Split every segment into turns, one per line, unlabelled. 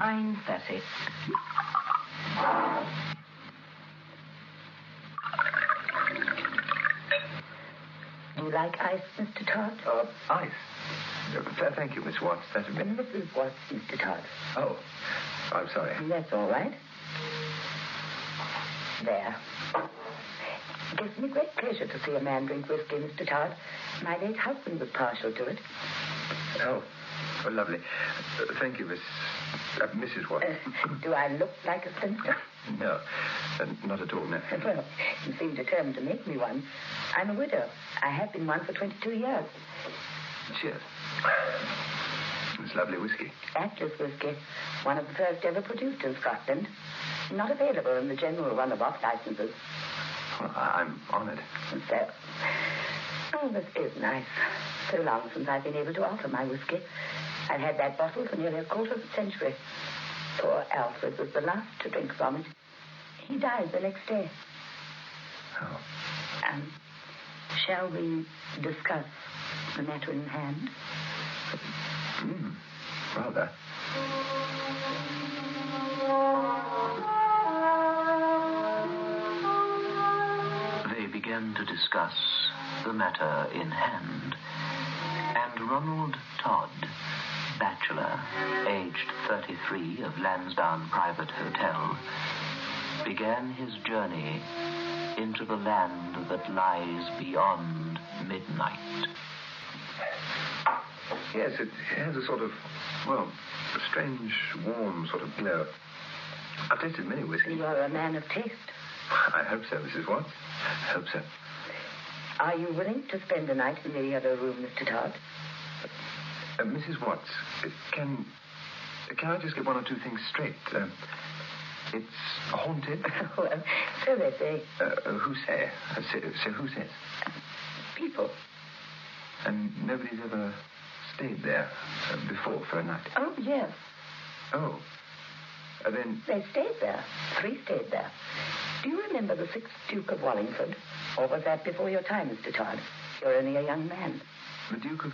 9:30. Do you like ice, Mr. Todd?
Ice? Thank you, Miss Watts. That's a bit...
Mrs. Watts, Mr. Todd.
Oh, I'm sorry.
That's all right. There. It gives me great pleasure to see a man drink whiskey, Mr. Todd. My late husband was partial to it.
Oh, lovely. Thank you, Mrs. Watts.
Do I look like a sinister?
No, not at all, no.
Well, you seem determined to make me one. I'm a widow. I have been one for 22 years.
Cheers. It's lovely whiskey.
Atlas whiskey, one of the first ever produced in Scotland. Not available in the general run of off licenses.
Well, I'm honored.
So, this is nice. So long since I've been able to offer my whiskey. I've had that bottle for nearly a quarter of a century. Poor Alfred was the last to drink from it. He died the next day.
Oh.
Shall we discuss the matter in hand?
Rather.
They began to discuss the matter in hand, and Ronald Todd, bachelor, aged 33, of Lansdowne Private Hotel, began his journey into the land that lies beyond midnight.
Yes, it has a sort of, a strange, warm sort of glow. I've tasted many whiskeys.
You're a man of taste.
I hope so, Mrs. Watts. I hope so.
Are you willing to spend the night in the other room, Mr. Todd?
Mrs. Watts, can I just get one or two things straight? It's haunted?
Well, so they say.
Who say? So who says?
People.
And nobody's ever stayed there before for a night?
Oh, yes.
Oh. Then...
They stayed there. 3 stayed there. Do you remember the 6th Duke of Wallingford? Or was that before your time, Mr. Todd? You're only a young man.
The Duke of...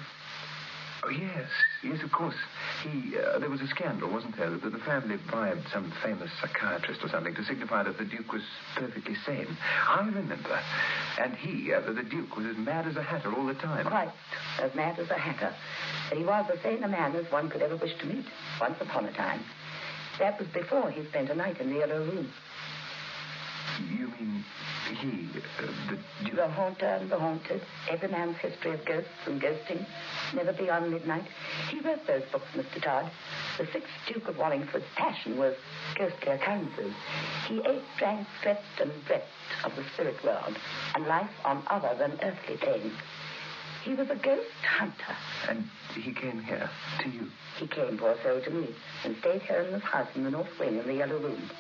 Oh, yes. Yes, of course. There was a scandal, wasn't there? That the family bribed some famous psychiatrist or something to signify that the Duke was perfectly sane. I remember. And the Duke, was as mad as a hatter all the time.
Quite as mad as a hatter. But he was as sane a man as one could ever wish to meet, once upon a time. That was before he spent a night in the Yellow Room.
You mean the Duke?
The haunter and the haunted, every man's history of ghosts and ghosting, never beyond midnight. He wrote those books, Mr. Todd. The 6th Duke of Wallingford's passion was ghostly occurrences. He ate, drank, slept, and dreamt of the spirit world and life on other than earthly planes. He was a ghost hunter.
And he came here, to you?
He came, poor soul, to me, and stayed here in this house in the north wing in the Yellow Room.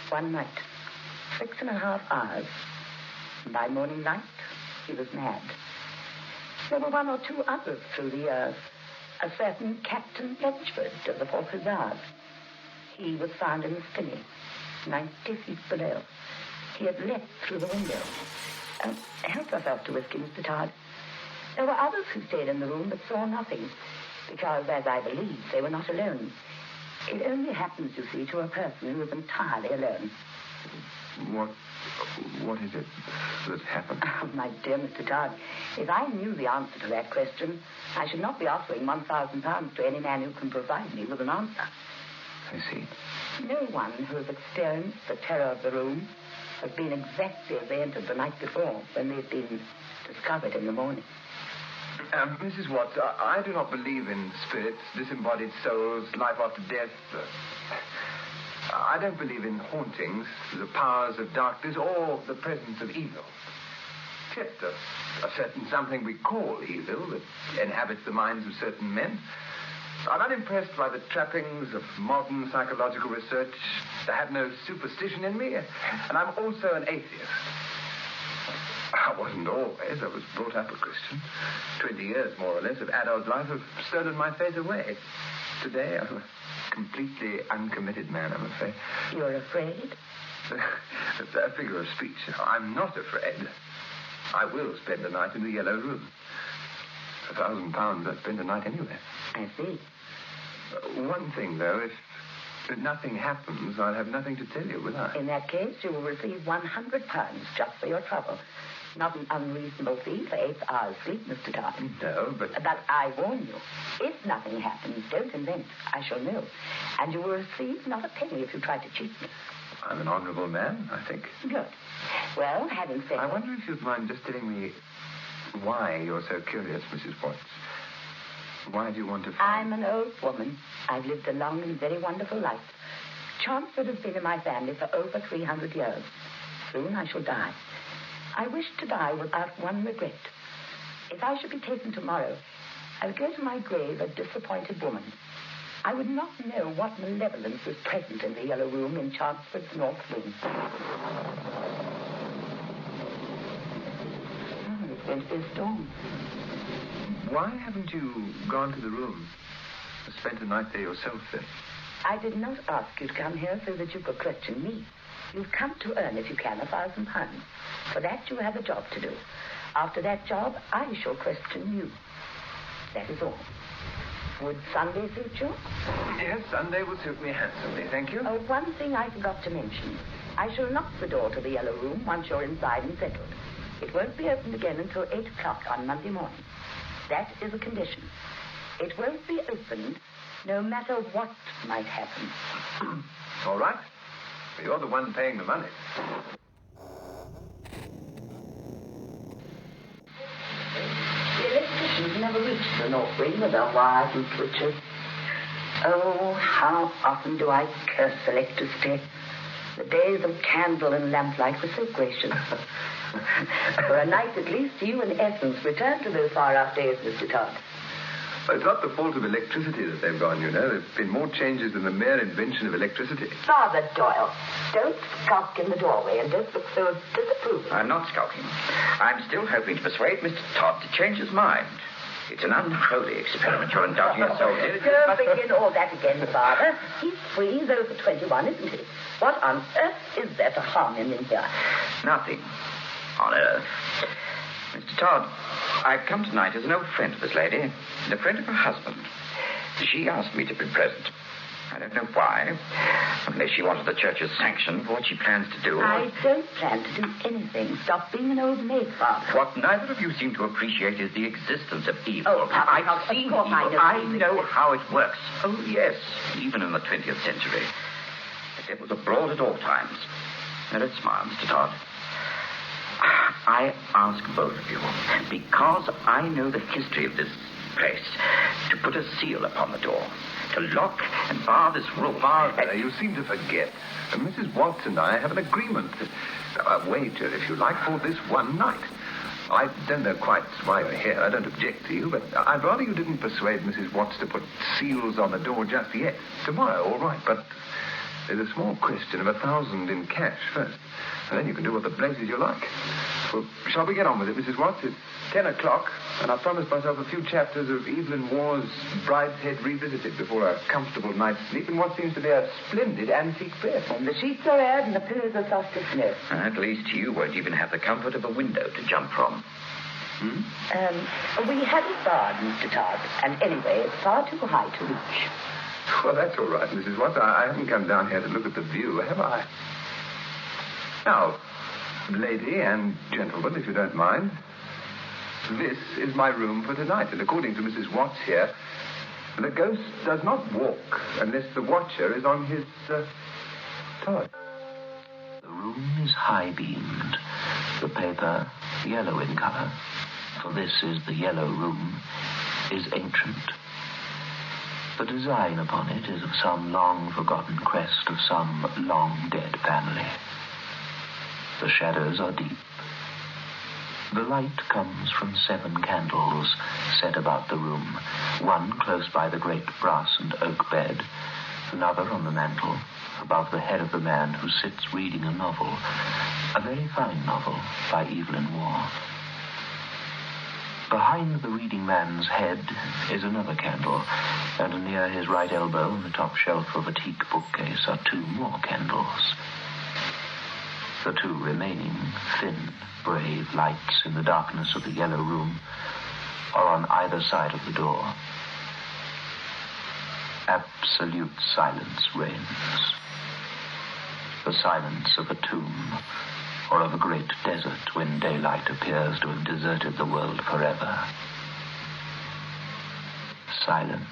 One night. 6.5 hours. And by morning light, he was mad. There were 1 or 2 others through the years. A certain Captain Bletchford of the 4th Hussars. He was found in the spinney, 90 feet below. He had leapt through the window. Help yourself to whiskey, Mr. Todd. There were others who stayed in the room but saw nothing, because, as I believe, they were not alone. It only happens, you see, to a person who is entirely alone.
What is it that happened?
Oh, my dear Mr. Todd, if I knew the answer to that question, I should not be offering £1,000 to any man who can provide me with an answer.
I see.
No one who has experienced the terror of the room has been exactly as they entered the night before, when they've been discovered in the morning.
Mrs. Watts, I do not believe in spirits, disembodied souls, life after death. I don't believe in hauntings, the powers of darkness, or the presence of evil. Except a certain something we call evil that inhabits the minds of certain men. I'm unimpressed by the trappings of modern psychological research. I have no superstition in me, and I'm also an atheist. I wasn't always. I was brought up a Christian. 20 years, more or less, of adult life have stolen my faith away. Today, I'm a completely uncommitted man, I'm afraid.
You're afraid?
A figure of speech. I'm not afraid. I will spend a night in the Yellow Room. For £1,000, I'd spend a night anywhere.
I see.
One thing, though, If nothing happens, I'll have nothing to tell you, will I?
In that case, you will receive £100 just for your trouble. Not an unreasonable fee for 8 hours' sleep, Mr. Todd.
No, but...
But I warn you, if nothing happens, don't invent. I shall know. And you will receive not a penny if you try to cheat me.
I'm an honourable man, I think.
Good. Well, having said...
I wonder if you'd mind just telling me why you're so curious, Mrs. Watts. Why do you want to find...
I'm an old woman. I've lived a long and very wonderful life. Chelmsford has been in my family for over 300 years. Soon I shall die. I wish to die without one regret. If I should be taken tomorrow, I would go to my grave a disappointed woman. I would not know what malevolence was present in the Yellow Room in Chelmsford's North Wing. It's going to be a storm.
Why haven't you gone to the room? Spent a night there yourself, then?
I did not ask you to come here so that you could question me. You've come to earn, if you can, £1,000. For that, you have a job to do. After that job, I shall question you. That is all. Would Sunday suit you?
Yes, Sunday will suit me handsomely, thank you.
Oh, one thing I forgot to mention. I shall lock the door to the Yellow Room once you're inside and settled. It won't be opened again until 8 o'clock on Monday morning. That is a condition. It won't be opened no matter what might happen.
All right. You're the one paying the money.
The electricians never reached the North Wing with their wires and switches. Oh, how often do I curse electricity. The days of candle and lamplight were so gracious. For a night at least, you in essence returned to those far-off days, Mr. Todd.
Well, it's not the fault of electricity that they've gone, you know. There have been more changes than the mere invention of electricity.
Father Doyle, don't skulk in the doorway and don't look so disapproving.
I'm not skulking. I'm still hoping to persuade Mr. Todd to change his mind. It's an unholy experiment you're indulging yourself in.
Don't begin all that again, Father. He's free. He's over 21, isn't he? What on earth is there to harm him in here?
Nothing on earth. Mr. Todd, I've come tonight as an old friend of this lady and a friend of her husband. She asked me to be present. I don't know why, unless she wanted the church's sanction for what she plans to do.
I don't plan to do anything. Stop being an old maid, Father.
What neither of you seem to appreciate is the existence of evil.
Oh, Papa,
I've seen evil. I know how it works. Oh, yes, even in the 20th century. The devil's abroad at all times. Now, don't smile, Mr. Todd. I ask both of you, because I know the history of this place, to put a seal upon the door, to lock and bar this room.
Father, you seem to forget. Mrs. Watts and I have an agreement, a wager, if you like, for this one night. I don't know quite why you're here. I don't object to you, but I'd rather you didn't persuade Mrs. Watts to put seals on the door just yet. Tomorrow, all right, but there's a small question of $1,000 in cash first. And then you can do what the blazes you like. Well, shall we get on with it, Mrs. Watts? It's 10 o'clock, and I've promised myself a few chapters of Evelyn Waugh's Brideshead Revisited before a comfortable night's sleep in what seems to be a splendid antique bed.
And the sheets are aired and the pillows are soft as snow.
At least you won't even have the comfort of a window to jump from.
We haven't barred, Mr. Todd, and anyway, it's far too high to reach.
Well, that's all right, Mrs. Watts. I haven't come down here to look at the view, have I? Now, lady and gentlemen, if you don't mind, this is my room for tonight. And according to Mrs. Watts here, the ghost does not walk unless the watcher is on his, Todd.
The room is high-beamed, the paper yellow in color, for this is the Yellow Room, is ancient. The design upon it is of some long-forgotten crest of some long-dead family. The shadows are deep. The light comes from 7 candles set about the room, one close by the great brass and oak bed, another on the mantel, above the head of the man who sits reading a novel, a very fine novel by Evelyn Waugh. Behind the reading man's head is another candle, and near his right elbow on the top shelf of a teak bookcase are 2 more candles. The 2 remaining, thin, brave lights in the darkness of the Yellow Room are on either side of the door. absolute silence reigns. The silence of a tomb or of a great desert when daylight appears to have deserted the world forever. Silence.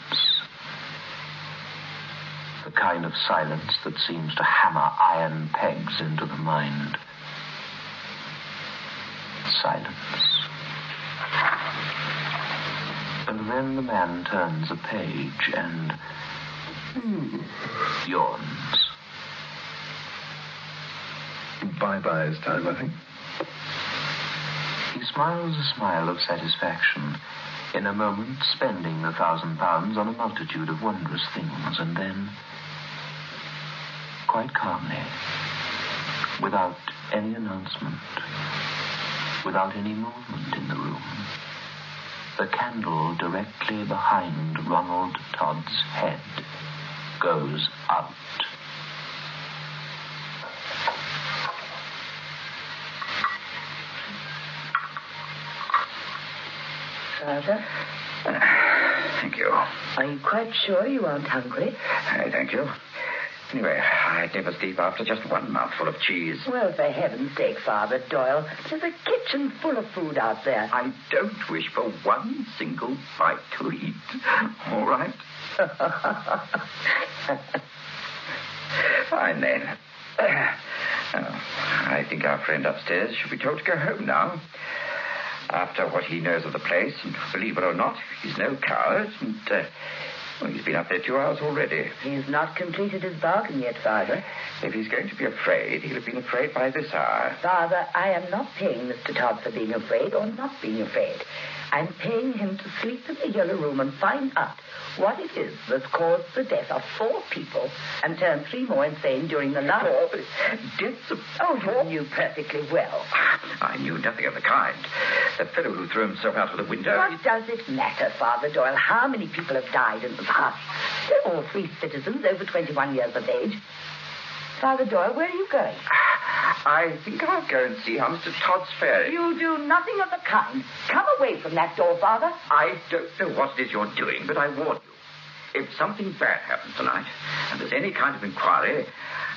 The kind of silence that seems to hammer iron pegs into the mind. Silence. And then the man turns a page and yawns.
Bye-bye is time, I think.
He smiles a smile of satisfaction, in a moment spending the £1,000 on a multitude of wondrous things, and then, quite calmly, without any announcement, without any movement in the room, the candle directly behind Ronald Todd's head goes out.
Father?
Thank you.
Are you quite sure you aren't hungry?
Thank you. Anyway, I'd never sleep after just one mouthful of cheese.
Well, for heaven's sake, Father Doyle, there's a kitchen full of food out there.
I don't wish for one single bite to eat. All right? Fine, then. I think our friend upstairs should be told to go home now. After what he knows of the place, and believe it or not, he's no coward, and, he's been up there 2 hours already.
He's not completed his bargain yet, Father.
If he's going to be afraid, he'll have been afraid by this hour.
Father, I am not paying Mr. Todd for being afraid or not being afraid. I'm paying him to sleep in the yellow room and find out what it is that's caused the death of 4 people and turned 3 more insane during the last...
4 deaths of...
Oh, you knew perfectly well.
I knew nothing of the kind. The fellow who threw himself out of the window...
What does it matter, Father Doyle, how many people have died in this house? They're all free citizens over 21 years of age. Father Doyle, where are you going?
I think I'll go and see how Mr. Todd's faring.
You'll do nothing of the kind. Come away from that door, Father.
I don't know what it is you're doing, but I warn you. If something bad happens tonight, and there's any kind of inquiry,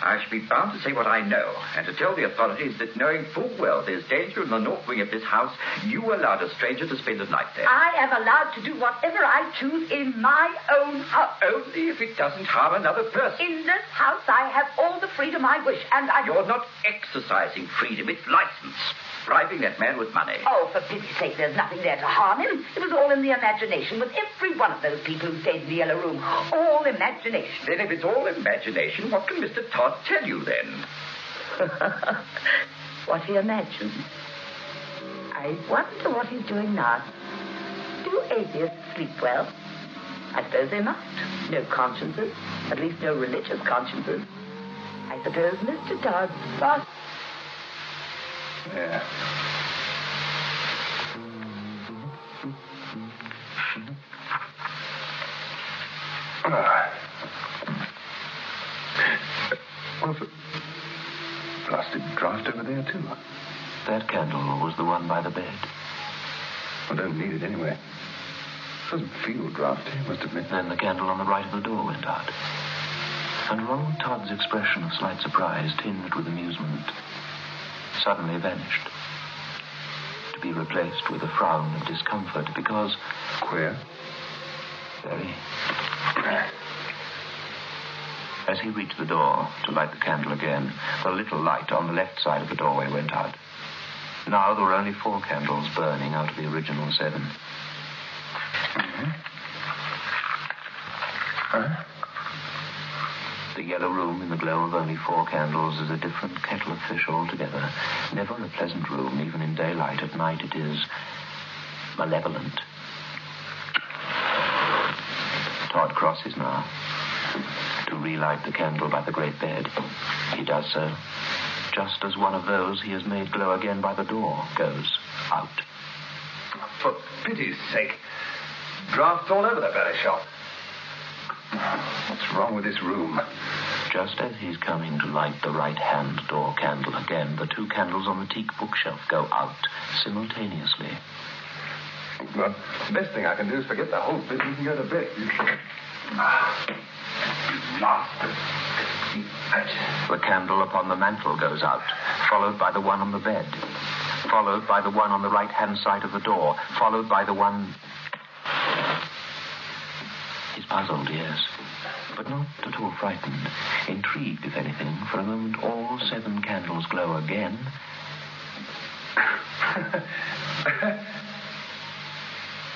I shall be bound to say what I know, and to tell the authorities that, knowing full well there's danger in the north wing of this house, you allowed a stranger to spend the night there.
I am allowed to do whatever I choose in my own house.
Only if it doesn't harm another person.
In this house, I have all the freedom I wish, and I...
You're not exercising freedom, it's license. Bribing that man with money.
Oh, for pity's sake, there's nothing there to harm him. It was all in the imagination with every one of those people who stayed in the yellow room. All imagination.
Then if it's all imagination, what can Mr. Todd tell you then?
What he imagines. I wonder what he's doing now. Do atheists sleep well? I suppose they must. No consciences. At least no religious consciences. I suppose Mr. Todd's fast...
Yeah. What's a plastic draft over there, too?
That candle was the one by the bed.
I don't need it anyway. Doesn't feel drafty, I must admit.
Then the candle on the right of the door went out. And Ronald Todd's expression of slight surprise, tinged with amusement, suddenly vanished, to be replaced with a frown of discomfort, because...
Queer.
Very. As he reached the door to light the candle again, the little light on the left side of the doorway went out. Now there were only 4 candles burning out of the original 7.
Mm-hmm. Huh?
The yellow room in the glow of only 4 candles is a different kettle of fish altogether. Never a pleasant room, even in daylight. At night it is malevolent. Todd crosses now to relight the candle by the great bed. He does so, just as one of those he has made glow again by the door goes out.
For pity's sake. Drafts all over the very shop. What's wrong with this room?
Just as he's coming to light the right-hand door candle again, the 2 candles on the teak bookshelf go out simultaneously.
Well, the best thing I can do is forget the whole business and go to bed. last.
The candle upon the mantel goes out, followed by the one on the bed, followed by the one on the right-hand side of the door, followed by the one... He's puzzled, yes, but not at all frightened. Intrigued, if anything. For a moment, all 7 candles glow again.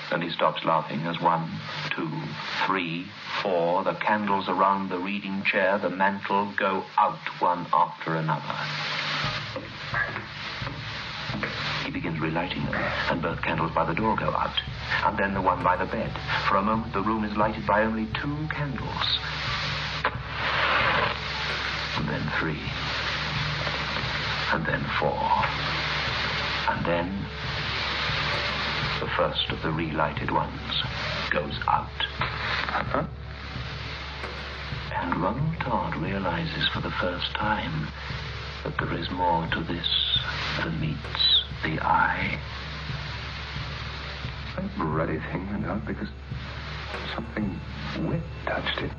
And he stops laughing as 1, 2, 3, 4, the candles around the reading chair, the mantel, go out one after another. He begins relighting them, and both candles by the door go out, and then the one by the bed. For a moment, the room is lighted by only 2 candles. And then 3. And then 4. And then... the first of the relighted ones goes out.
Uh-huh.
And Ronald Todd realizes for the first time that there is more to this than meets the eye.
That ruddy thing went out because something wet touched it.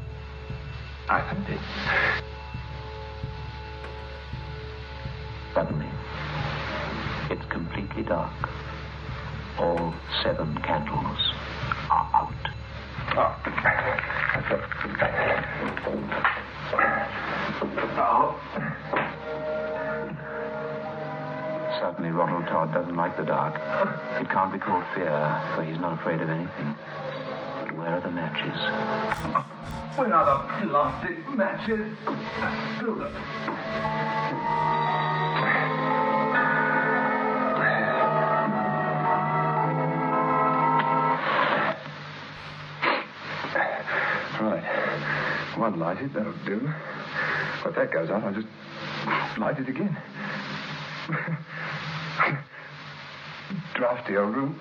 I felt it.
Suddenly, it's completely dark. All 7 candles are out. Certainly Ronald Todd doesn't like the dark. It can't be called fear, for he's not afraid of anything. But where are the matches?
Where are the blasted matches? Hold up. One lighted, that'll do. But that goes out, I'll just light it again. Drafty old room.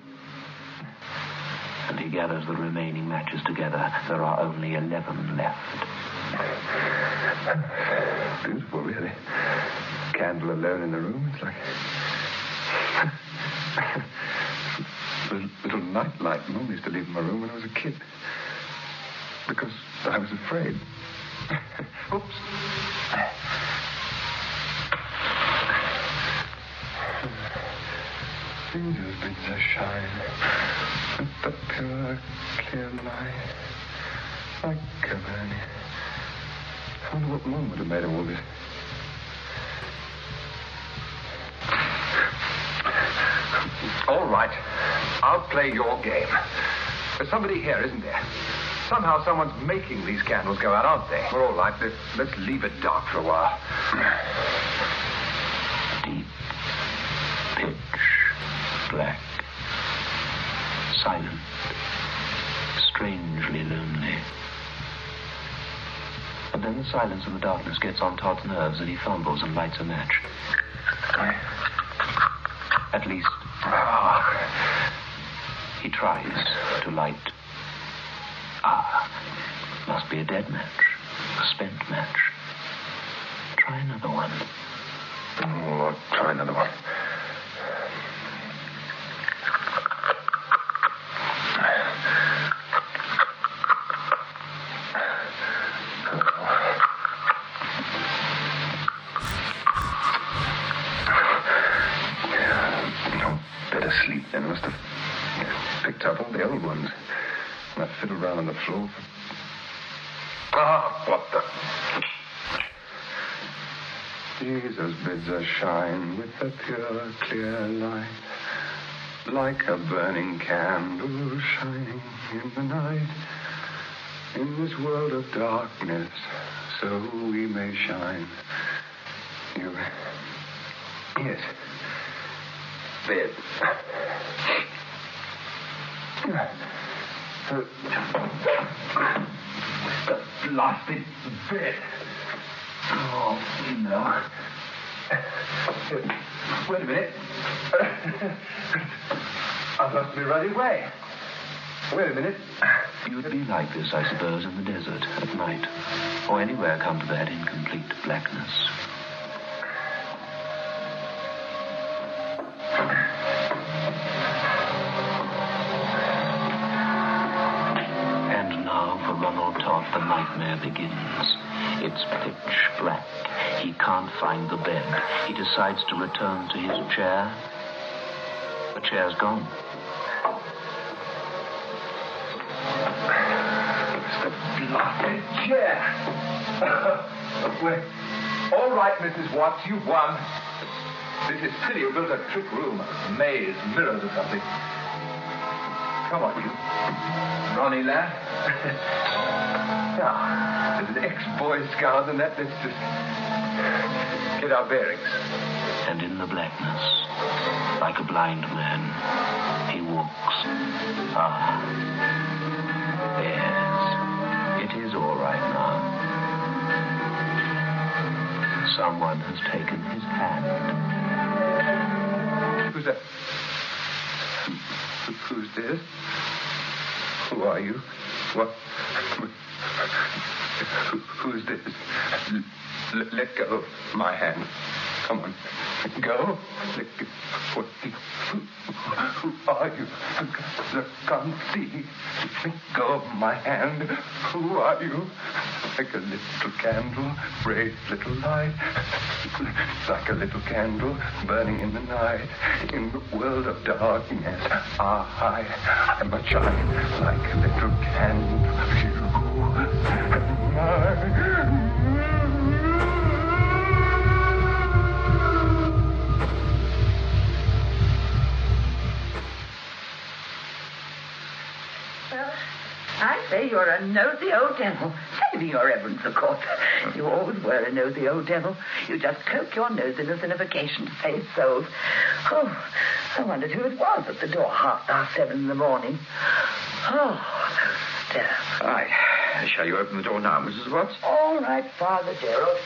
And he gathers the remaining matches together. There are only 11 left.
Beautiful, really. Candle alone in the room, it's like... little night light Mom used to leave in my room when I was a kid. Because I was afraid. Oops. Jesus bids her shine with the pure, clear light, like a burning. I wonder what Mom would have made of all this. All right. I'll play your game. There's somebody here, isn't there? Somehow someone's making these candles go out, aren't they? Well, all right, let's leave it dark for a while.
Deep, pitch, black, silent, strangely lonely. And then the silence and the darkness gets on Todd's nerves, and he fumbles and lights a match. At least, he tries to light. Must be a dead match, a spent match. Try another one.
Oh, I'll try another one. No, better sleep then. I must have picked up all the old ones. And I fiddled around on the floor for... what the... Jesus bids us shine with a pure, clear light, like a burning candle shining in the night. In this world of darkness, so we may shine. You... Yes. There. The blasted bed. Oh, no. Wait a minute. I've lost my right way. Wait a minute.
You'd be like this, I suppose, in the desert at night, or anywhere come to that in complete blackness. And now, for Ronald Todd, the nightmare begins. It's pitch black. He can't find the bed. He decides to return to his chair. The chair's gone.
It's the bloody chair. Wait. All right, Mrs. Watts, you've won. This is silly. You built a trick room, a maze, mirrors or something. Come on, you. Ronnie, lad. Now, as an ex-Boy Scout and that, let's just get our bearings.
And in the blackness, like a blind man, he walks. Ah. Yes. It is all right now. Someone has taken his hand.
Who's that? Who's this? Who are you? What? Who's this? Let go of my hand. Come on. Go. Let go. Who are you? Come see. Let go of my hand. Who are you? Like a little candle, brave little light. Like a little candle burning in the night. In the world of darkness, I'm a child. Like a little candle.
I say you're a nosy old devil. Saving your reverence, of course. You always were a nosy old devil. You just cloak your nosiness in a vacation to save souls. Oh, I wondered who it was at the door 7:30 in the morning. Oh, those stairs.
Aye. Shall you open the door now, Mrs. Watts?
All right, Father Gerald.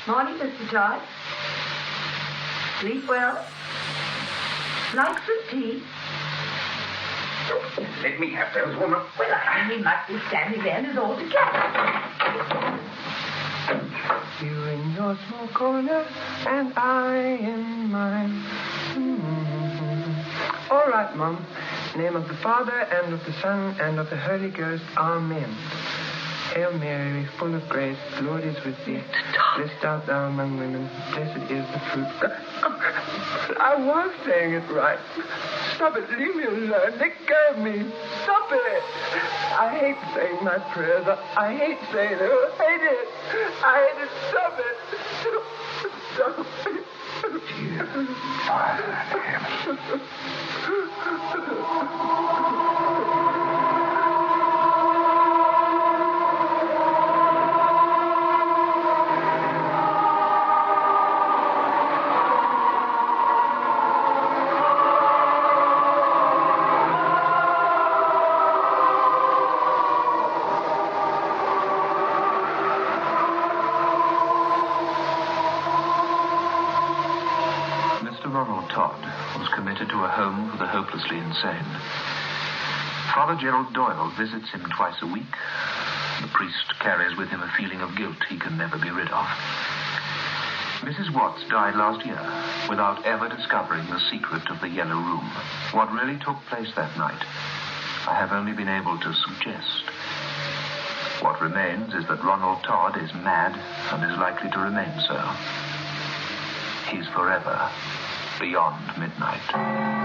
Morning, Mr. Todd. Sleep well? Like some tea?
Let me have those, woman.
Well, I mean, he must be standing there in his old together.
You in your small corner, and I in mine. All right, Mom. Name of the Father, and of the Son, and of the Holy Ghost. Amen. Hail Mary, full of grace, the Lord is with thee. Blessed art thou among women. Blessed is the fruit. I was saying it right. Stop it. Leave me alone. Let go of me. Stop it. I hate saying my prayers. I hate saying it. I hate it. I hate it. Stop it. Stop it.
Dear Father in
Ronald Todd was committed to a home for the hopelessly insane. Father Gerald Doyle visits him twice a week. The priest carries with him a feeling of guilt he can never be rid of. Mrs. Watts died last year without ever discovering the secret of the Yellow Room. What really took place that night, I have only been able to suggest. What remains is that Ronald Todd is mad and is likely to remain so. He's forever beyond midnight.